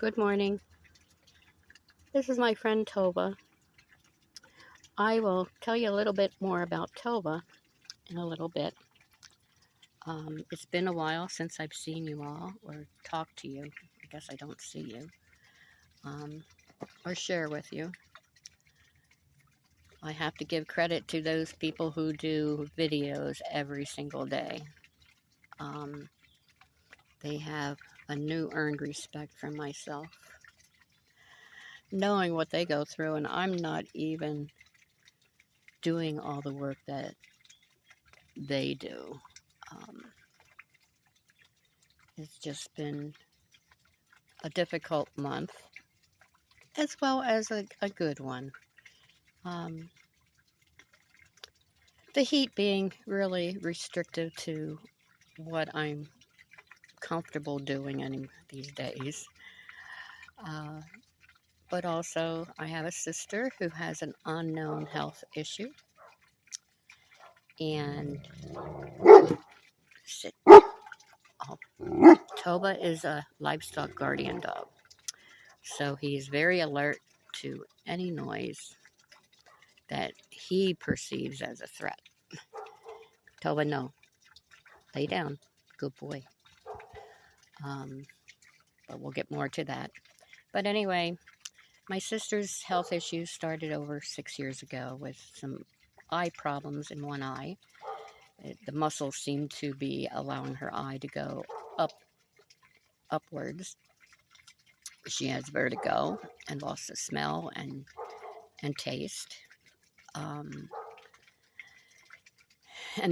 Good morning. This is my friend Tova. I will tell you a little bit more about Tova in a little bit. It's been a while since I've seen you all or talked to you. I guess I don't see you or share with you. I have to give credit to those people who do videos every single day. They have a new earned respect from myself, knowing what they go through, and I'm not even doing all the work that they do. It's just been a difficult month, as well as a good one. Um, the heat being really restrictive to what I'm comfortable doing these days. Uh, but also, I have a sister who has an unknown health issue, and Toba is a livestock guardian dog, so he's very alert to any noise that he perceives as a threat. Toba, no, lay down, good boy. But we'll get more to that. But anyway, my sister's health issues started over 6 years ago with some eye problems in one eye. The muscles seemed to be allowing her eye to go upwards. She has vertigo and loss of smell and taste. And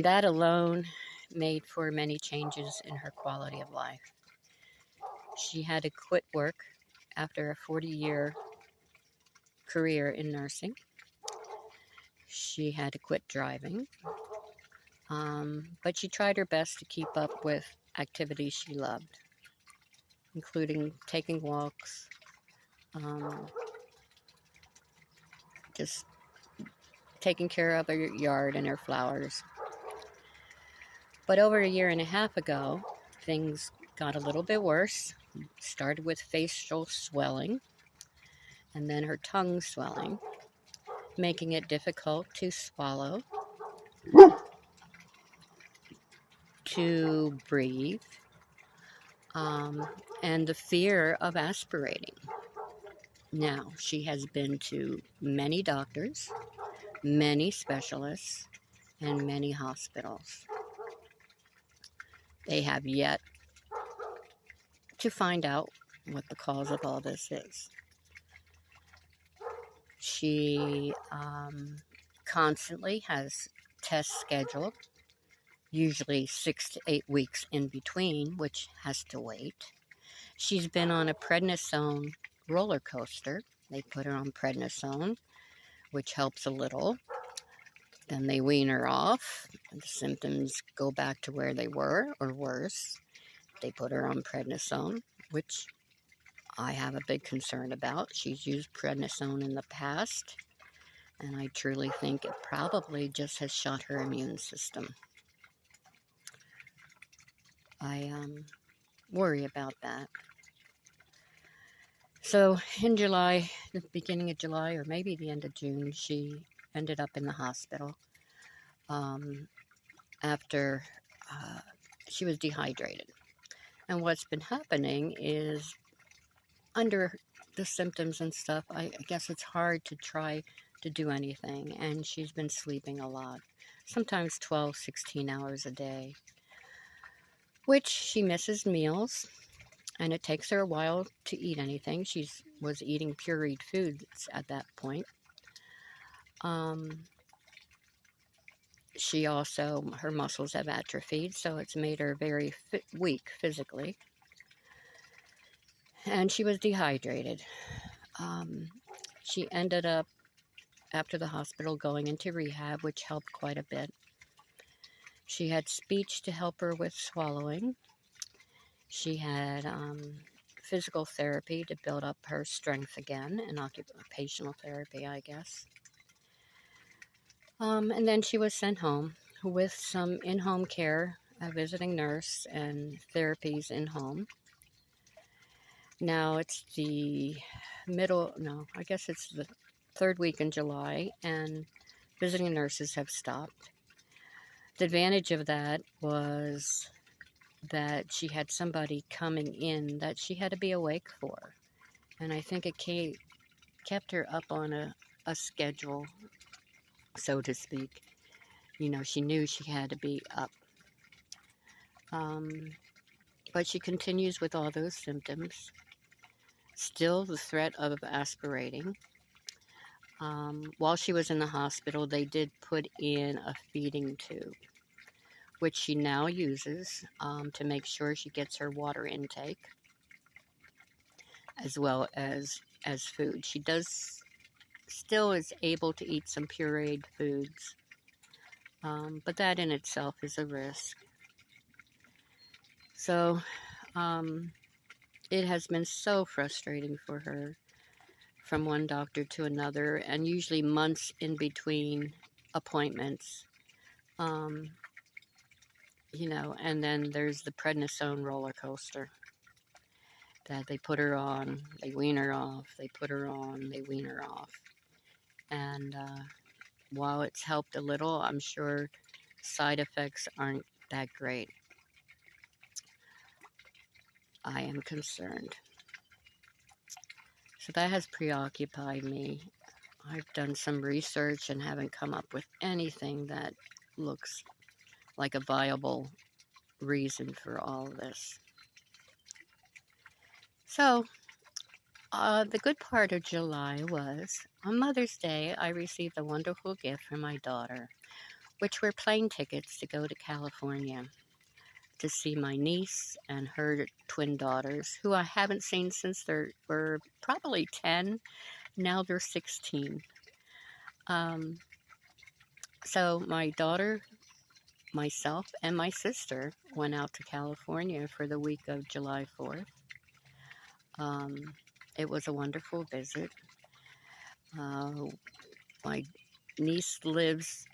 that alone made for many changes in her quality of life. She had to quit work after a 40-year career in nursing. She had to quit driving, but she tried her best to keep up with activities she loved, including taking walks, just taking care of her yard and her flowers. But over a year and a half ago, things got a little bit worse. Started with facial swelling, and then her tongue swelling, making it difficult to swallow, to breathe, and the fear of aspirating. Now, she has been to many doctors, many specialists, and many hospitals. They have yet to find out what the cause of all this is. She constantly has tests scheduled, usually 6 to 8 weeks in between, which has to wait. She's been on a prednisone roller coaster. They put her on prednisone, which helps a little. Then they wean her off. The symptoms go back to where they were, or worse. They put her on prednisone, which I have a big concern about. She's used prednisone in the past, and I truly think it probably just has shot her immune system. I worry about that. So in July, the beginning of July, or maybe the end of June, she ended up in the hospital after she was dehydrated. And what's been happening is, under the symptoms and stuff, I guess it's hard to try to do anything. And she's been sleeping a lot, sometimes 12, 16 hours a day, which she misses meals. And it takes her a while to eat anything. She was eating pureed foods at that point. She also, her muscles have atrophied, so it's made her very weak physically. And she was dehydrated. She ended up, after the hospital, going into rehab, which helped quite a bit. She had speech to help her with swallowing. She had physical therapy to build up her strength again, and occupational therapy, I guess. And then she was sent home with some in-home care, a visiting nurse, and therapies in home. Now it's the no, I guess it's the third week in July, and visiting nurses have stopped. The advantage of that was that she had somebody coming in that she had to be awake for. And I think it kept her up on a schedule, so to speak. You know, she knew she had to be up. Um, but she continues with all those symptoms. Still the threat of aspirating. While she was in the hospital, they did put in a feeding tube, which she now uses to make sure she gets her water intake as well as food. She does still is able to eat some pureed foods, but that in itself is a risk. So it has been so frustrating for her from one doctor to another, and usually months in between appointments. Um, you know, and then there's the prednisone roller coaster that they put her on, they wean her off, they put her on, they wean her off. And while it's helped a little, I'm sure side effects aren't that great. I am concerned. So that has preoccupied me. I've done some research and haven't come up with anything that looks like a viable reason for all of this. So, the good part of July was on Mother's Day, I received a wonderful gift from my daughter, which were plane tickets to go to California to see my niece and her twin daughters, who I haven't seen since they were probably 10. Now they're 16. So my daughter, myself, and my sister went out to California for the week of July 4th. It was a wonderful visit. My niece lives,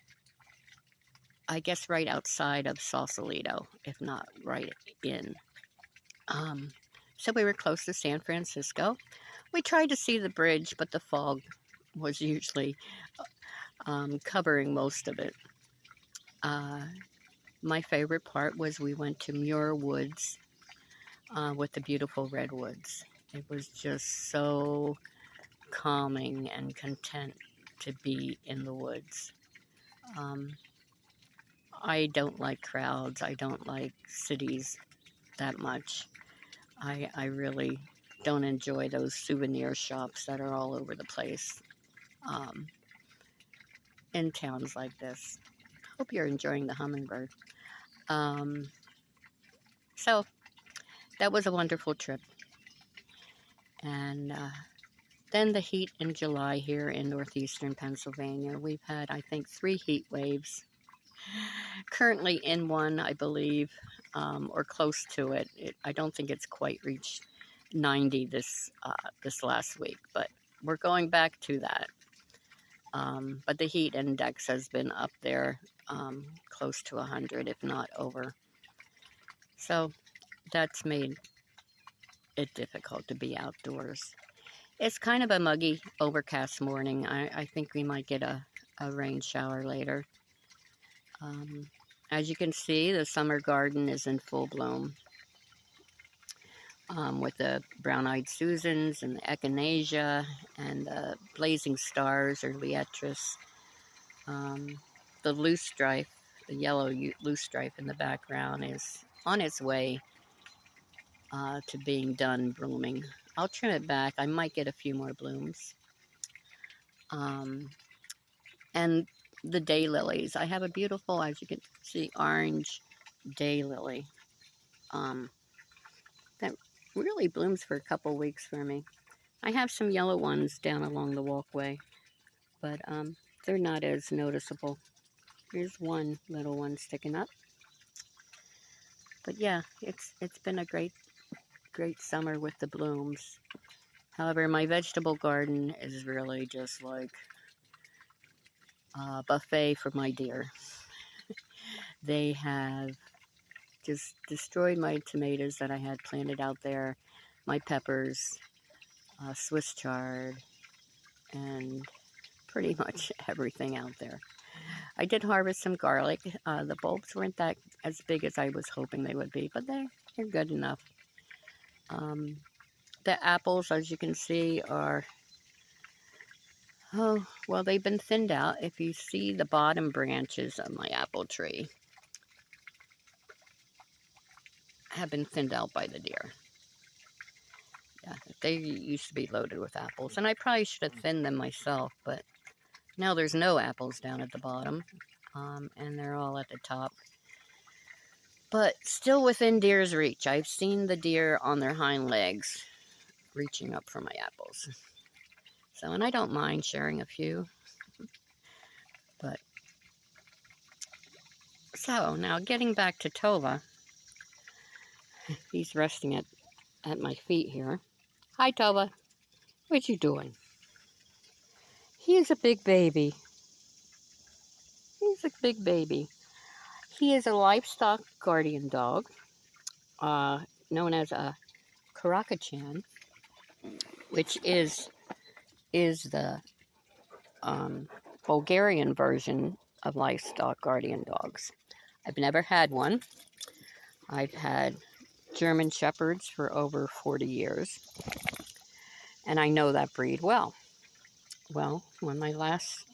I guess, right outside of Sausalito, if not right in. So we were close to San Francisco. We tried to see the bridge, but the fog was usually covering most of it. My favorite part was we went to Muir Woods with the beautiful redwoods. It was just so calming and content to be in the woods. I don't like crowds. I don't like cities that much. I really don't enjoy those souvenir shops that are all over the place in towns like this. Hope you're enjoying the hummingbird. So that was a wonderful trip. And then the heat in July here in northeastern Pennsylvania. We've had, I think, 3 heat waves. Currently in one, I believe, or close to it. I don't think it's quite reached 90 this last week, but we're going back to that. But the heat index has been up there close to 100, if not over. So that's made it difficult to be outdoors. It's kind of a muggy, overcast morning. I think we might get a rain shower later. As you can see, the summer garden is in full bloom. With the brown-eyed Susans and the echinacea and the blazing stars or liatris. The loosestrife, the yellow loosestrife in the background is on its way to being done blooming. I'll trim it back. I might get a few more blooms. And the daylilies. I have a beautiful, as you can see, orange daylily that really blooms for a couple weeks for me. I have some yellow ones down along the walkway, but they're not as noticeable. Here's one little one sticking up. But yeah, it's been a great summer with the blooms. However, my vegetable garden is really just like a buffet for my deer. They have just destroyed my tomatoes that I had planted out there. my peppers, Swiss chard, and pretty much everything out there. I did harvest some garlic. The bulbs weren't that as big as I was hoping they would be, but they're good enough. Um, the apples, as you can see, are, oh, well, they've been thinned out. If you see the bottom branches of my apple tree have been thinned out by the deer. Yeah, they used to be loaded with apples, and I probably should have thinned them myself, but now there's no apples down at the bottom, and they're all at the top. But still within deer's reach. I've seen the deer on their hind legs reaching up for my apples. So, and I don't mind sharing a few. But, so now getting back to Tova. He's resting at my feet here. Hi, Tova. What you doing? He is a big baby. He's a big baby. He is a livestock guardian dog, known as a Karakachan, which is the Bulgarian version of livestock guardian dogs. I've never had one. I've had German Shepherds for over 40 years, and I know that breed well. Well, when my last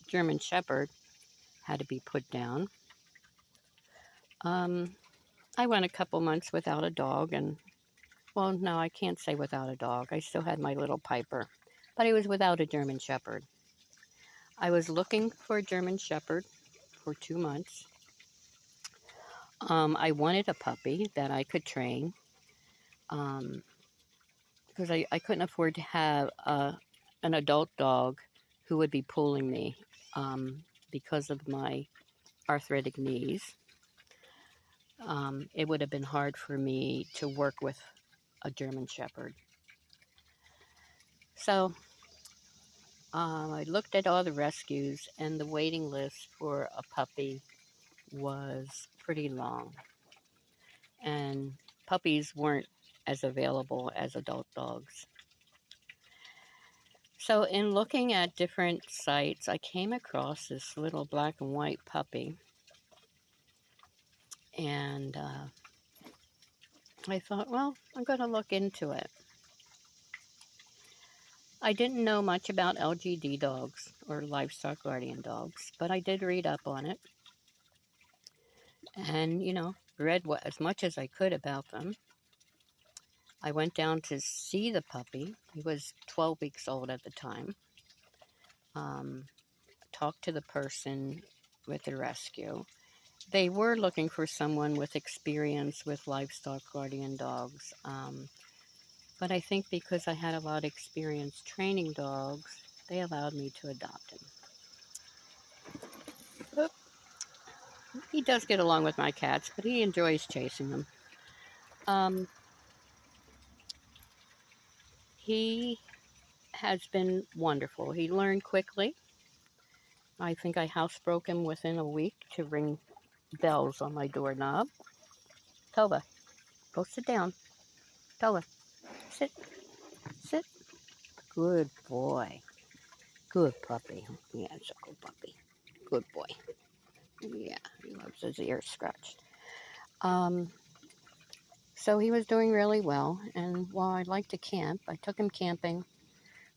German Shepherd had to be put down, I went a couple months without a dog, and, well, no, I can't say without a dog. I still had my little Piper, but I was without a German Shepherd. I was looking for a German Shepherd for 2 months. I wanted a puppy that I could train, because I couldn't afford to have an adult dog who would be pulling me because of my arthritic knees. It would have been hard for me to work with a German Shepherd. So I looked at all the rescues, and the waiting list for a puppy was pretty long. And puppies weren't as available as adult dogs. So in looking at different sites, I came across this little black and white puppy. And I thought, well, I'm going to look into it. I didn't know much about LGD dogs or livestock guardian dogs, but I did read up on it. And, read as much as I could about them. I went down to see the puppy. He was 12 weeks old at the time. Talked to the person with the rescue. They were looking for someone with experience with livestock guardian dogs. But I think because I had a lot of experience training dogs, they allowed me to adopt him. But he does get along with my cats, but he enjoys chasing them. He has been wonderful. He learned quickly. I think I housebroke him within a week to ring bells on my doorknob. Tova, go sit down. Tova, sit. Sit. Good boy. Good puppy. Yeah, it's a good puppy. Good boy. Yeah, he loves his ears scratched. So he was doing really well, and while I liked to camp, I took him camping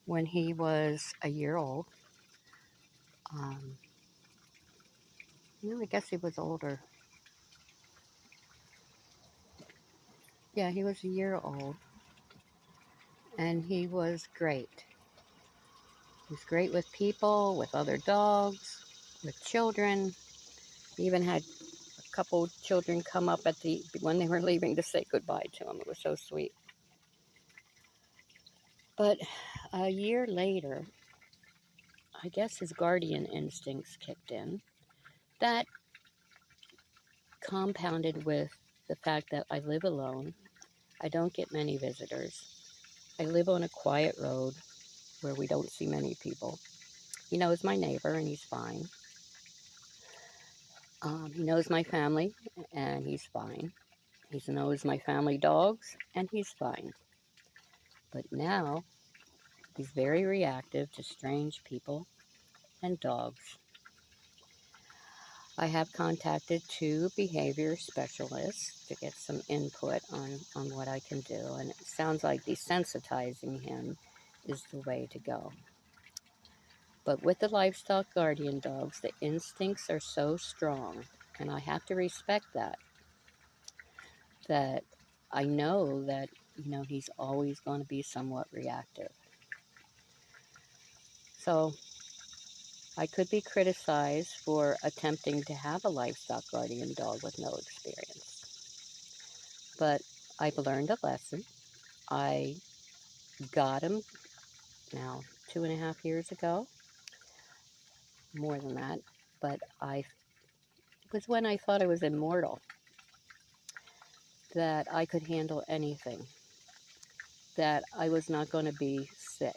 when he was a year old. I guess he was older. Yeah, he was a year old, and he was great. He was great with people, with other dogs, with children. He even had a couple children come up when they were leaving to say goodbye to him. It was so sweet. But a year later, I guess his guardian instincts kicked in. That compounded with the fact that I live alone. I don't get many visitors. I live on a quiet road where we don't see many people. He knows my neighbor, and he's fine. He knows my family, and he's fine. He knows my family dogs, and he's fine. But now he's very reactive to strange people and dogs. I have contacted 2 behavior specialists to get some input on what I can do, and it sounds like desensitizing him is the way to go. But with the livestock guardian dogs, the instincts are so strong, and I have to respect that I know that, he's always going to be somewhat reactive. So I could be criticized for attempting to have a livestock guardian dog with no experience. But I've learned a lesson. I got him now 2.5 years ago, more than that. But it was when I thought I was immortal, that I could handle anything, that I was not going to be sick,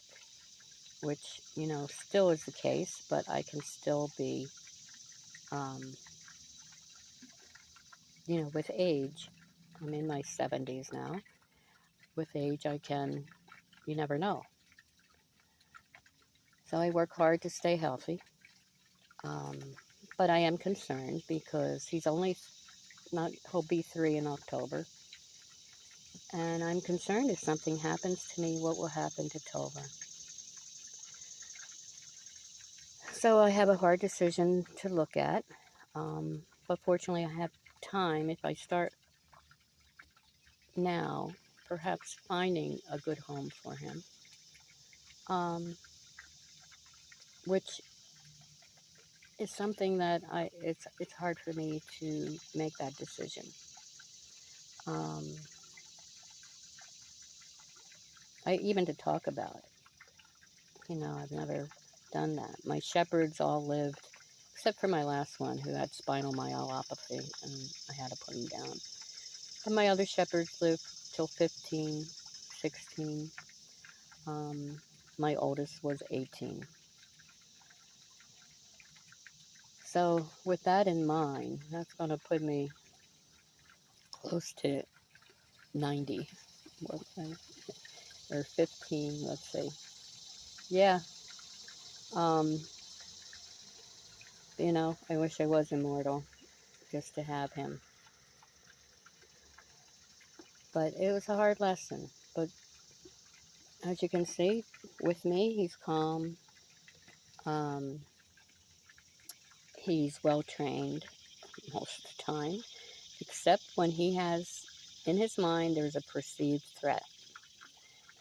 which, still is the case, but I can still be, with age. I'm in my 70s now. With age, you never know. So I work hard to stay healthy. But I am concerned because he'll be 3 in October. And I'm concerned if something happens to me, what will happen to Tova? So I have a hard decision to look at. But fortunately, I have time. If I start now, perhaps finding a good home for him, which is something that it's hard for me to make that decision. Even to talk about it. I've never done that. My shepherds all lived, except for my last one who had spinal myelopathy, and I had to put him down. But my other shepherds lived till 15, 16. My oldest was 18. So with that in mind, that's going to put me close to 90. Or 15, let's see. Yeah. I wish I was immortal just to have him. But it was a hard lesson. But as you can see, with me, he's calm. He's well trained most of the time, except when he has in his mind there's a perceived threat.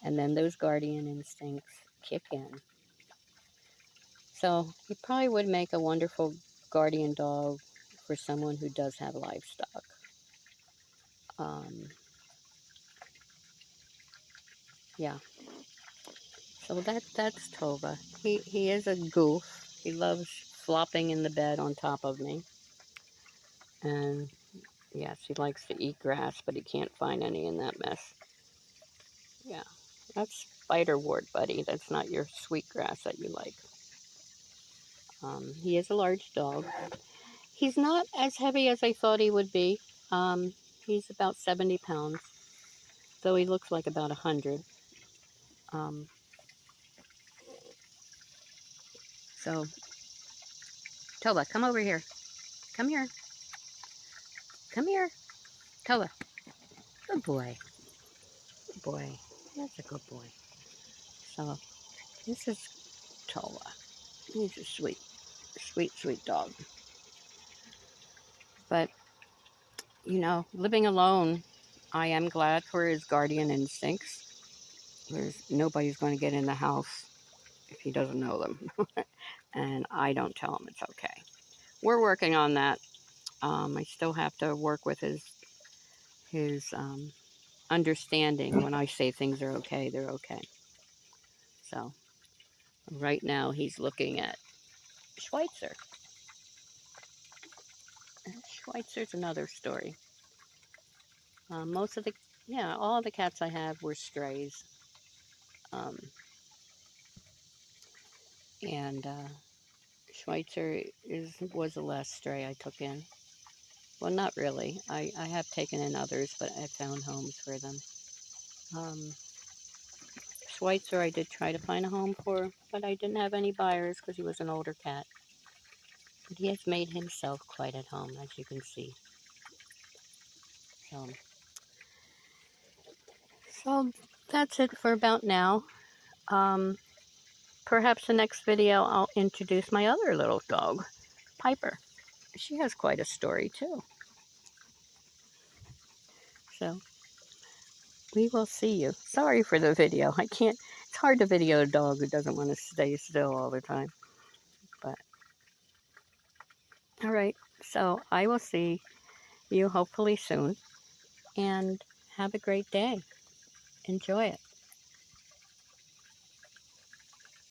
And then those guardian instincts kick in. So he probably would make a wonderful guardian dog for someone who does have livestock. Yeah. So that's Tova. He is a goof. He loves flopping in the bed on top of me. And yes, he likes to eat grass, but he can't find any in that mess. Yeah, that's spiderwort, buddy. That's not your sweet grass that you like. He is a large dog. He's not as heavy as I thought he would be. He's about 70 pounds, though he looks like about 100. So, Tova, come over here. Come here. Come here. Tova. Good boy. Good boy. That's a good boy. So, this is Tova. He's a sweet, sweet, sweet dog. But, living alone, I am glad for his guardian instincts. Nobody's going to get in the house if he doesn't know them. And I don't tell him it's okay. We're working on that. I still have to work with his understanding. When I say things are okay, they're okay. So right now he's looking at Schweitzer. Schweitzer's another story. All the cats I have were strays. And Schweitzer was the last stray I took in. Well, not really. I have taken in others, but I found homes for them. Schweitzer I did try to find a home for, but I didn't have any buyers because he was an older cat. But he has made himself quite at home, as you can see. So that's it for about now. Perhaps the next video I'll introduce my other little dog, Piper. She has quite a story too. So we will see you. Sorry for the video. I can't, it's hard to video a dog who doesn't want to stay still all the time. But, all right. So I will see you hopefully soon. And have a great day. Enjoy it.